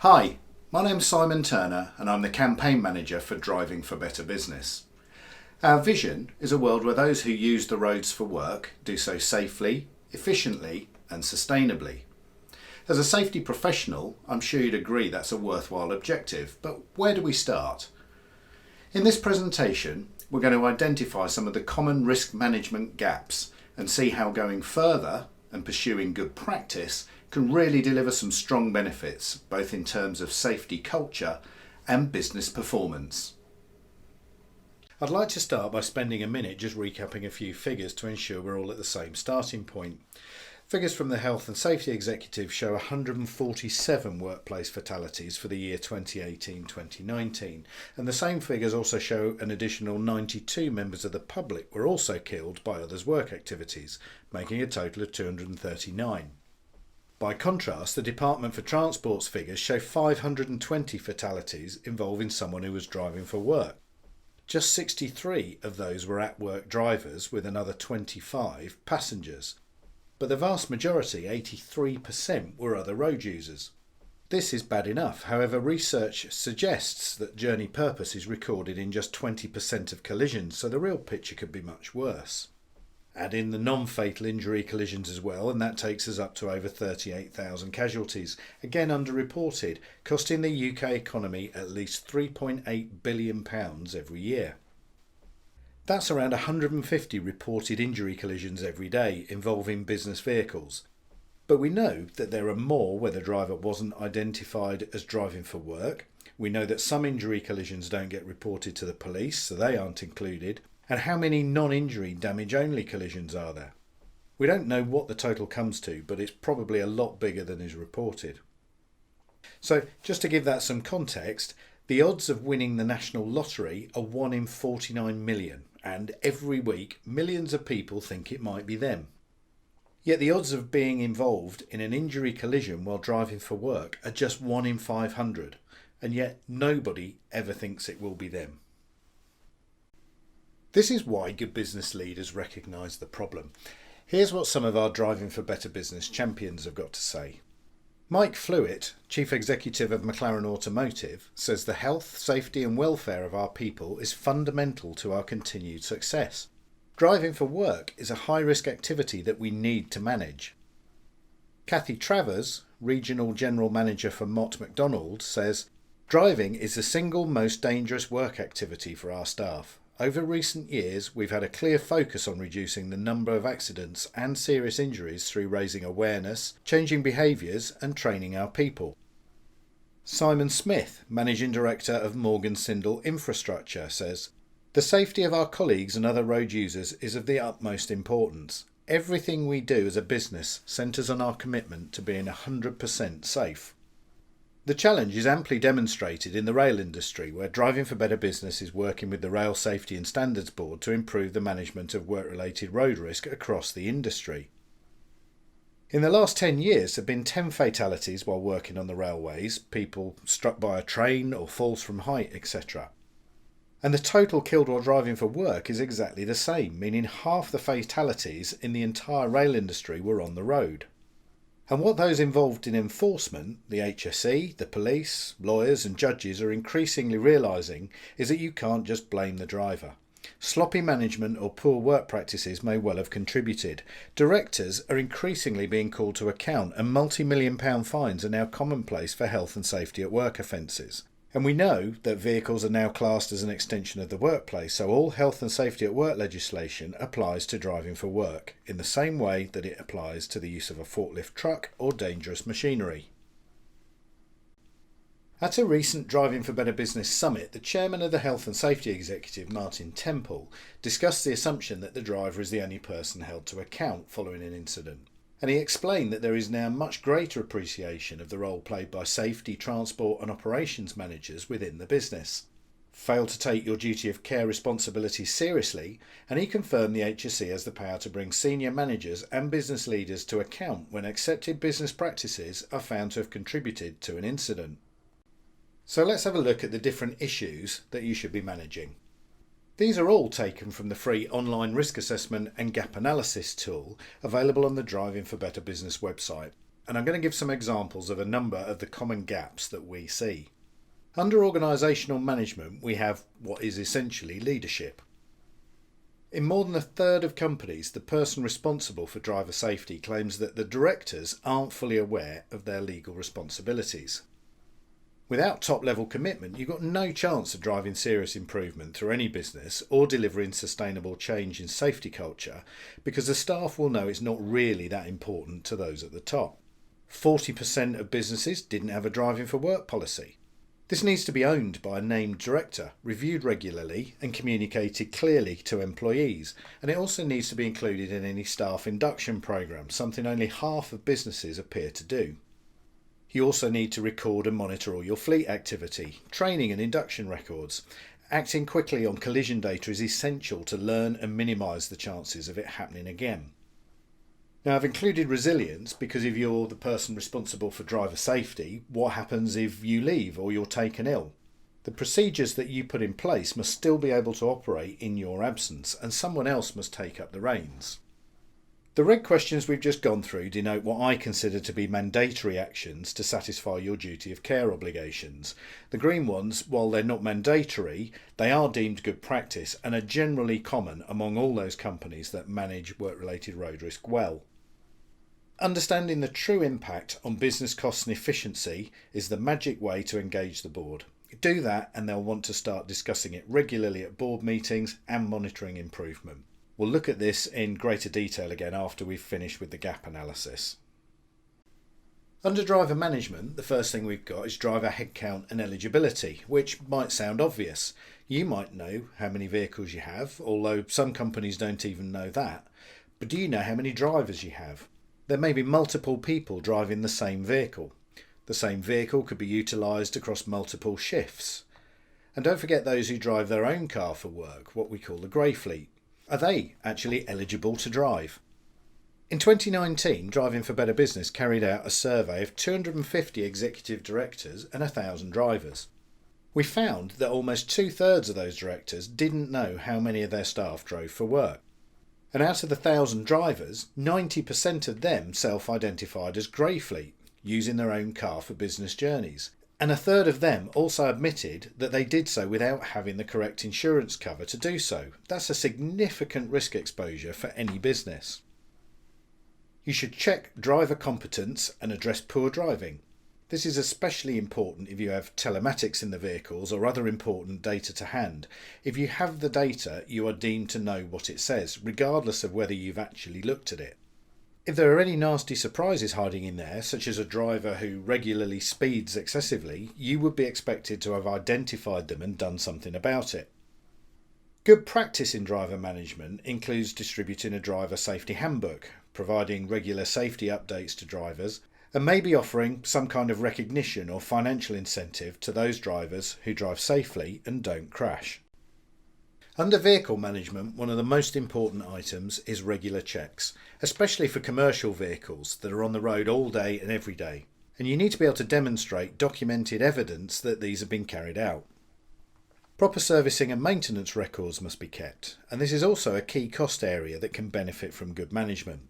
Hi, my name's Simon Turner and I'm the campaign manager for Driving for Better Business. Our vision is a world where those who use the roads for work do so safely, efficiently and sustainably. As a safety professional, I'm sure you'd agree that's a worthwhile objective, but where do we start? In this presentation, we're going to identify some of the common risk management gaps and see how going further and pursuing good practice can really deliver some strong benefits, both in terms of safety culture and business performance. I'd like to start by spending a minute just recapping a few figures to ensure we're all at the same starting point. Figures from the Health and Safety Executive show 147 workplace fatalities for the year 2018-2019, and the same figures also show an additional 92 members of the public were also killed by others' work activities, making a total of 239. By contrast, the Department for Transport's figures show 520 fatalities involving someone who was driving for work. Just 63 of those were at-work drivers, with another 25 passengers. But the vast majority, 83%, were other road users. This is bad enough. However, research suggests that journey purpose is recorded in just 20% of collisions, so the real picture could be much worse. Add in the non-fatal injury collisions as well, and that takes us up to over 38,000 casualties, again underreported, costing the UK economy at least £3.8 billion every year. That's around 150 reported injury collisions every day involving business vehicles. But we know that there are more where the driver wasn't identified as driving for work. We know that some injury collisions don't get reported to the police, so they aren't included. And how many non-injury damage-only collisions are there? We don't know what the total comes to, but it's probably a lot bigger than is reported. So, just to give that some context, the odds of winning the national lottery are 1 in 49 million, and every week millions of people think it might be them. Yet the odds of being involved in an injury collision while driving for work are just 1 in 500, and yet nobody ever thinks it will be them. This is why good business leaders recognise the problem. Here's what some of our Driving for Better Business champions have got to say. Mike Flewitt, Chief Executive of McLaren Automotive, says the health, safety and welfare of our people is fundamental to our continued success. Driving for work is a high-risk activity that we need to manage. Kathy Travers, Regional General Manager for Mott MacDonald, says, driving is the single most dangerous work activity for our staff. Over recent years, we've had a clear focus on reducing the number of accidents and serious injuries through raising awareness, changing behaviours and training our people. Simon Smith, Managing Director of Morgan Sindall Infrastructure, says, the safety of our colleagues and other road users is of the utmost importance. Everything we do as a business centres on our commitment to being 100% safe. The challenge is amply demonstrated in the rail industry, where Driving for Better Business is working with the Rail Safety and Standards Board to improve the management of work-related road risk across the industry. In the last 10 years, there have been 10 fatalities while working on the railways, people struck by a train or falls from height, etc. And the total killed while driving for work is exactly the same, meaning half the fatalities in the entire rail industry were on the road. And what those involved in enforcement, the HSE, the police, lawyers and judges are increasingly realising is that you can't just blame the driver. Sloppy management or poor work practices may well have contributed. Directors are increasingly being called to account, and multi-million-pound fines are now commonplace for health and safety at work offences. And we know that vehicles are now classed as an extension of the workplace, so all health and safety at work legislation applies to driving for work, in the same way that it applies to the use of a forklift truck or dangerous machinery. At a recent Driving for Better Business summit, the chairman of the Health and Safety Executive, Martin Temple, discussed the assumption that the driver is the only person held to account following an incident. And he explained that there is now much greater appreciation of the role played by safety, transport and operations managers within the business. Fail to take your duty of care responsibilities seriously, and he confirmed the HSE has the power to bring senior managers and business leaders to account when accepted business practices are found to have contributed to an incident. So let's have a look at the different issues that you should be managing. These are all taken from the free online risk assessment and gap analysis tool available on the Driving for Better Business website. and I'm going to give some examples of a number of the common gaps that we see. Under organisational management, we have what is essentially leadership. In more than a third of companies, the person responsible for driver safety claims that the directors aren't fully aware of their legal responsibilities. Without top-level commitment, you've got no chance of driving serious improvement through any business or delivering sustainable change in safety culture, because the staff will know it's not really that important to those at the top. 40% of businesses didn't have a driving for work policy. This needs to be owned by a named director, reviewed regularly and communicated clearly to employees, and it also needs to be included in any staff induction programme, something only half of businesses appear to do. You also need to record and monitor all your fleet activity, training and induction records. Acting quickly on collision data is essential to learn and minimise the chances of it happening again. Now, I've included resilience because if you're the person responsible for driver safety, what happens if you leave or you're taken ill? The procedures that you put in place must still be able to operate in your absence, and someone else must take up the reins. The red questions we've just gone through denote what I consider to be mandatory actions to satisfy your duty of care obligations. The green ones, while they're not mandatory, they are deemed good practice and are generally common among all those companies that manage work-related road risk well. Understanding the true impact on business costs and efficiency is the magic way to engage the board. Do that and they'll want to start discussing it regularly at board meetings and monitoring improvement. We'll look at this in greater detail again after we've finished with the gap analysis. Under driver management, the first thing we've got is driver headcount and eligibility, which might sound obvious. You might know how many vehicles you have, although some companies don't even know that. But do you know how many drivers you have? There may be multiple people driving the same vehicle. The same vehicle could be utilised across multiple shifts. And don't forget those who drive their own car for work, what we call the grey fleet. Are they actually eligible to drive? In 2019, Driving for Better Business carried out a survey of 250 executive directors and 1,000 drivers. We found that almost 2/3 of those directors didn't know how many of their staff drove for work. And out of the 1,000 drivers, 90% of them self-identified as grey fleet, using their own car for business journeys. And 1/3 of them also admitted that they did so without having the correct insurance cover to do so. That's a significant risk exposure for any business. You should check driver competence and address poor driving. This is especially important if you have telematics in the vehicles or other important data to hand. If you have the data, you are deemed to know what it says, regardless of whether you've actually looked at it. If there are any nasty surprises hiding in there, such as a driver who regularly speeds excessively, you would be expected to have identified them and done something about it. Good practice in driver management includes distributing a driver safety handbook, providing regular safety updates to drivers, and maybe offering some kind of recognition or financial incentive to those drivers who drive safely and don't crash. Under vehicle management, one of the most important items is regular checks, especially for commercial vehicles that are on the road all day and every day, and you need to be able to demonstrate documented evidence that these have been carried out. Proper servicing and maintenance records must be kept, and this is also a key cost area that can benefit from good management.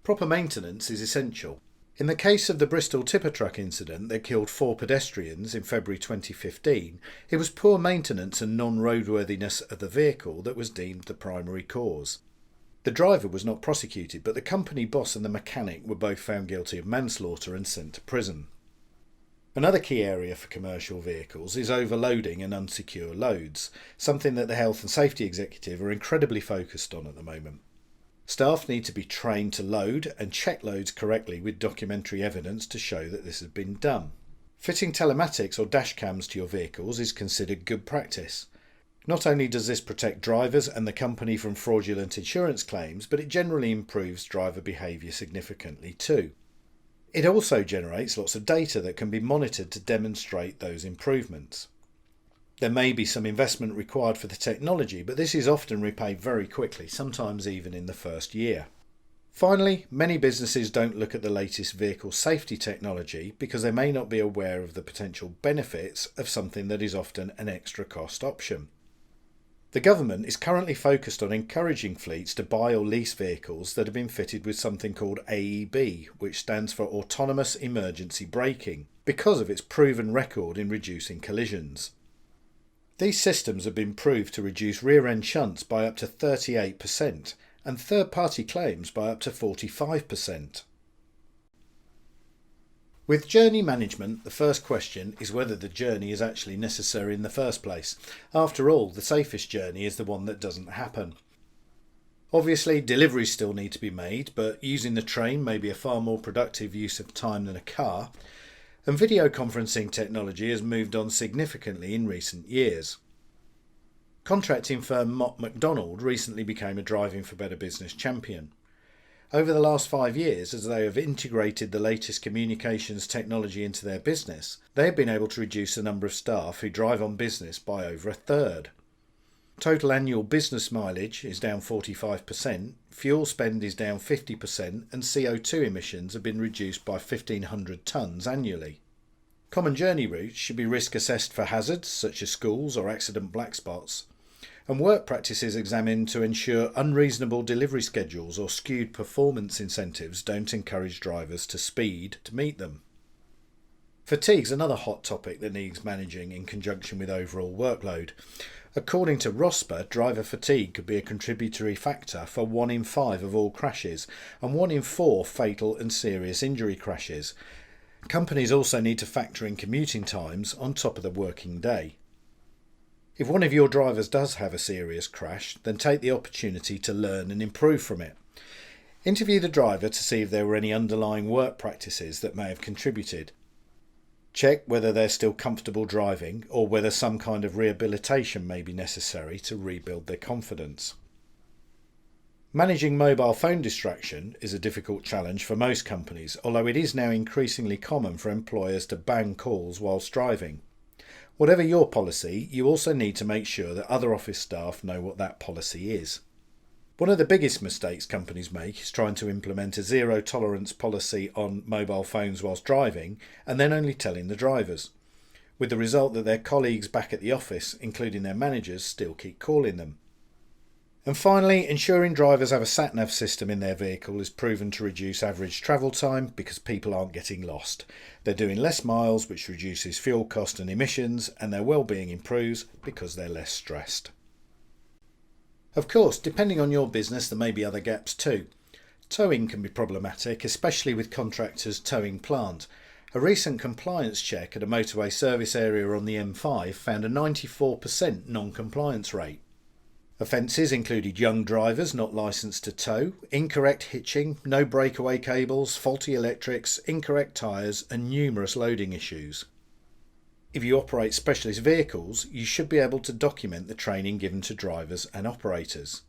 Proper maintenance is essential. In the case of the Bristol tipper truck incident that killed 4 pedestrians in February 2015, it was poor maintenance and non-roadworthiness of the vehicle that was deemed the primary cause. The driver was not prosecuted, but the company boss and the mechanic were both found guilty of manslaughter and sent to prison. Another key area for commercial vehicles is overloading and unsecure loads, something that the Health and Safety Executive are incredibly focused on at the moment. Staff need to be trained to load and check loads correctly with documentary evidence to show that this has been done. Fitting telematics or dash cams to your vehicles is considered good practice. Not only does this protect drivers and the company from fraudulent insurance claims, but it generally improves driver behaviour significantly too. It also generates lots of data that can be monitored to demonstrate those improvements. There may be some investment required for the technology, but this is often repaid very quickly, sometimes even in the first year. Finally, many businesses don't look at the latest vehicle safety technology because they may not be aware of the potential benefits of something that is often an extra cost option. The government is currently focused on encouraging fleets to buy or lease vehicles that have been fitted with something called AEB, which stands for Autonomous Emergency Braking, because of its proven record in reducing collisions. These systems have been proved to reduce rear-end shunts by up to 38% and third-party claims by up to 45%. With journey management, the first question is whether the journey is actually necessary in the first place. After all, the safest journey is the one that doesn't happen. Obviously, deliveries still need to be made, but using the train may be a far more productive use of time than a car, and video conferencing technology has moved on significantly in recent years. Contracting firm Mott MacDonald recently became a Driving for Better Business champion. Over the last 5 years, as they have integrated the latest communications technology into their business, they have been able to reduce the number of staff who drive on business by over a third. Total annual business mileage is down 45%, fuel spend is down 50%, and CO2 emissions have been reduced by 1,500 tonnes annually. Common journey routes should be risk assessed for hazards such as schools or accident black spots, and work practices examined to ensure unreasonable delivery schedules or skewed performance incentives don't encourage drivers to speed to meet them. Fatigue is another hot topic that needs managing in conjunction with overall workload. According to ROSPA, driver fatigue could be a contributory factor for 1 in 5 of all crashes and 1 in 4 fatal and serious injury crashes. Companies also need to factor in commuting times on top of the working day. If one of your drivers does have a serious crash, then take the opportunity to learn and improve from it. Interview the driver to see if there were any underlying work practices that may have contributed. Check whether they're still comfortable driving or whether some kind of rehabilitation may be necessary to rebuild their confidence. Managing mobile phone distraction is a difficult challenge for most companies, although it is now increasingly common for employers to ban calls whilst driving. Whatever your policy, you also need to make sure that other office staff know what that policy is. One of the biggest mistakes companies make is trying to implement a zero tolerance policy on mobile phones whilst driving and then only telling the drivers, with the result that their colleagues back at the office, including their managers, still keep calling them. And finally, ensuring drivers have a sat-nav system in their vehicle is proven to reduce average travel time because people aren't getting lost. They're doing less miles, which reduces fuel cost and emissions, and their well-being improves because they're less stressed. Of course, depending on your business, there may be other gaps too. Towing can be problematic, especially with contractors towing plant. A recent compliance check at a motorway service area on the M5 found a 94% non-compliance rate. Offences included young drivers not licensed to tow, incorrect hitching, no breakaway cables, faulty electrics, incorrect tyres and numerous loading issues. If you operate specialist vehicles, you should be able to document the training given to drivers and operators.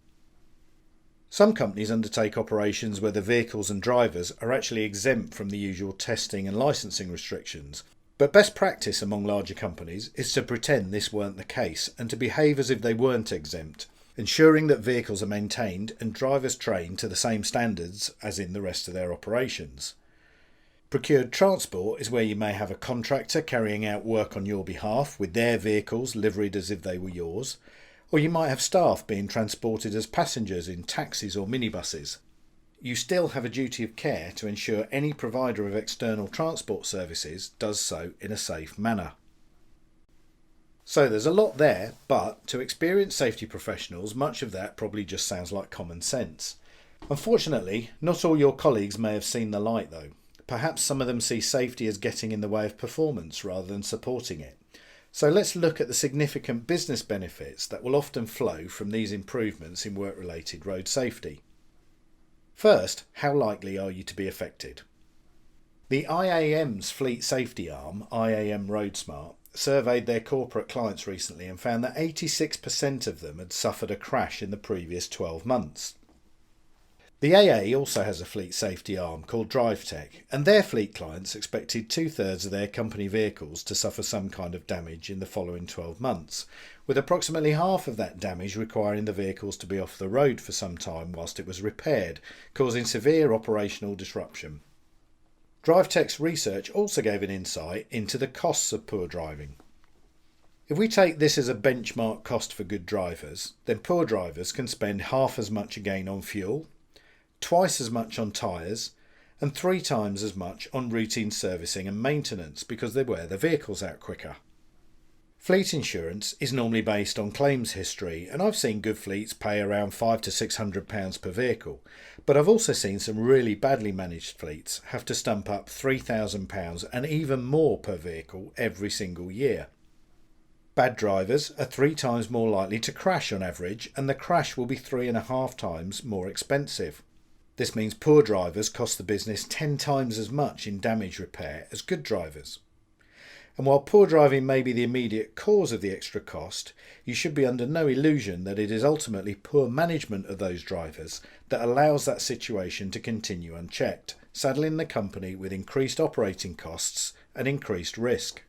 Some companies undertake operations where the vehicles and drivers are actually exempt from the usual testing and licensing restrictions, but best practice among larger companies is to pretend this weren't the case and to behave as if they weren't exempt, ensuring that vehicles are maintained and drivers trained to the same standards as in the rest of their operations. Procured transport is where you may have a contractor carrying out work on your behalf with their vehicles liveried as if they were yours, or you might have staff being transported as passengers in taxis or minibuses. You still have a duty of care to ensure any provider of external transport services does so in a safe manner. So there's a lot there, but to experienced safety professionals, much of that probably just sounds like common sense. Unfortunately, not all your colleagues may have seen the light though. Perhaps some of them see safety as getting in the way of performance rather than supporting it. So let's look at the significant business benefits that will often flow from these improvements in work-related road safety. First, how likely are you to be affected? The IAM's fleet safety arm, IAM RoadSmart, surveyed their corporate clients recently and found that 86% of them had suffered a crash in the previous 12 months. The AA also has a fleet safety arm called DriveTech, and their fleet clients expected 2/3 of their company vehicles to suffer some kind of damage in the following 12 months, with approximately half of that damage requiring the vehicles to be off the road for some time whilst it was repaired, causing severe operational disruption. DriveTech's research also gave an insight into the costs of poor driving. If we take this as a benchmark cost for good drivers, then poor drivers can spend half as much again on fuel, twice as much on tyres, and 3 times as much on routine servicing and maintenance because they wear their vehicles out quicker. Fleet insurance is normally based on claims history, and I've seen good fleets pay around £500 to £600 per vehicle, but I've also seen some really badly managed fleets have to stump up £3,000 and even more per vehicle every single year. Bad drivers are 3 times more likely to crash on average, and the crash will be 3.5 times more expensive. This means poor drivers cost the business 10 times as much in damage repair as good drivers. And while poor driving may be the immediate cause of the extra cost, you should be under no illusion that it is ultimately poor management of those drivers that allows that situation to continue unchecked, saddling the company with increased operating costs and increased risk.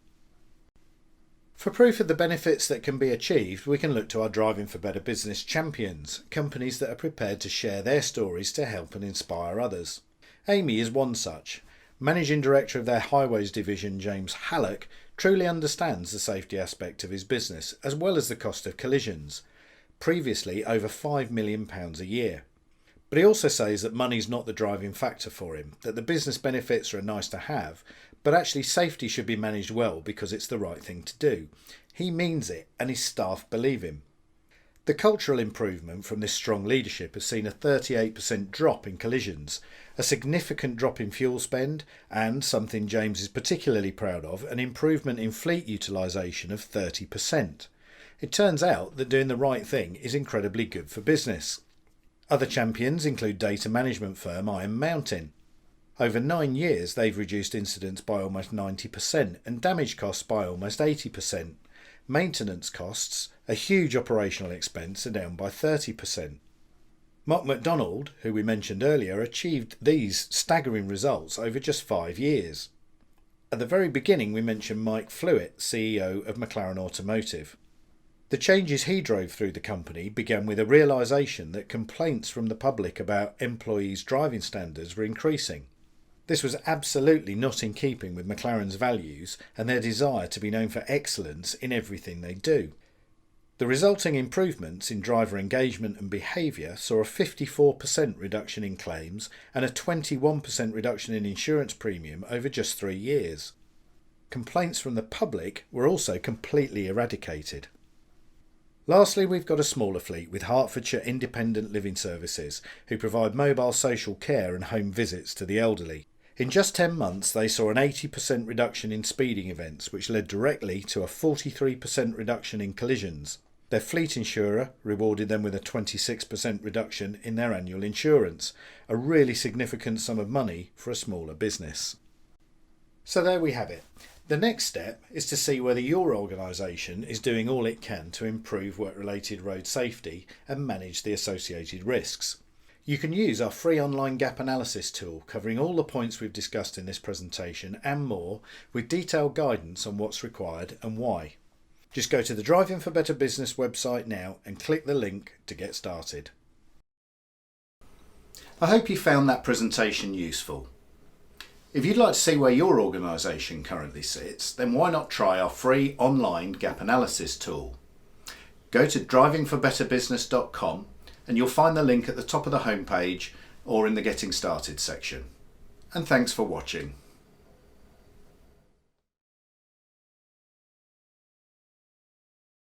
For proof of the benefits that can be achieved, we can look to our Driving for Better Business champions, companies that are prepared to share their stories to help and inspire others. Amy is one such. Managing Director of their Highways division, James Hallock, truly understands the safety aspect of his business as well as the cost of collisions, previously over £5 million a year. But he also says that money's not the driving factor for him, that the business benefits are nice to have, but actually safety should be managed well because it's the right thing to do. He means it and his staff believe him. The cultural improvement from this strong leadership has seen a 38% drop in collisions, a significant drop in fuel spend, and, something James is particularly proud of, an improvement in fleet utilisation of 30%. It turns out that doing the right thing is incredibly good for business. Other champions include data management firm Iron Mountain. Over 9 years they've reduced incidents by almost 90% and damage costs by almost 80%. Maintenance costs, a huge operational expense, are down by 30%. Mott MacDonald, who we mentioned earlier, achieved these staggering results over just 5 years. At the very beginning we mentioned Mike Flewitt, CEO of McLaren Automotive. The changes he drove through the company began with a realisation that complaints from the public about employees' driving standards were increasing. This was absolutely not in keeping with McLaren's values and their desire to be known for excellence in everything they do. The resulting improvements in driver engagement and behaviour saw a 54% reduction in claims and a 21% reduction in insurance premium over just 3 years. Complaints from the public were also completely eradicated. Lastly, we've got a smaller fleet with Hertfordshire Independent Living Services, who provide mobile social care and home visits to the elderly. In just 10 months they saw an 80% reduction in speeding events, which led directly to a 43% reduction in collisions. Their fleet insurer rewarded them with a 26% reduction in their annual insurance, a really significant sum of money for a smaller business. So there we have it. The next step is to see whether your organisation is doing all it can to improve work-related road safety and manage the associated risks. You can use our free online gap analysis tool covering all the points we've discussed in this presentation and more, with detailed guidance on what's required and why. Just go to the Driving for Better Business website now and click the link to get started. I hope you found that presentation useful. If you'd like to see where your organisation currently sits, then why not try our free online gap analysis tool. Go to drivingforbetterbusiness.com and you'll find the link at the top of the homepage or in the Getting Started section. And thanks for watching.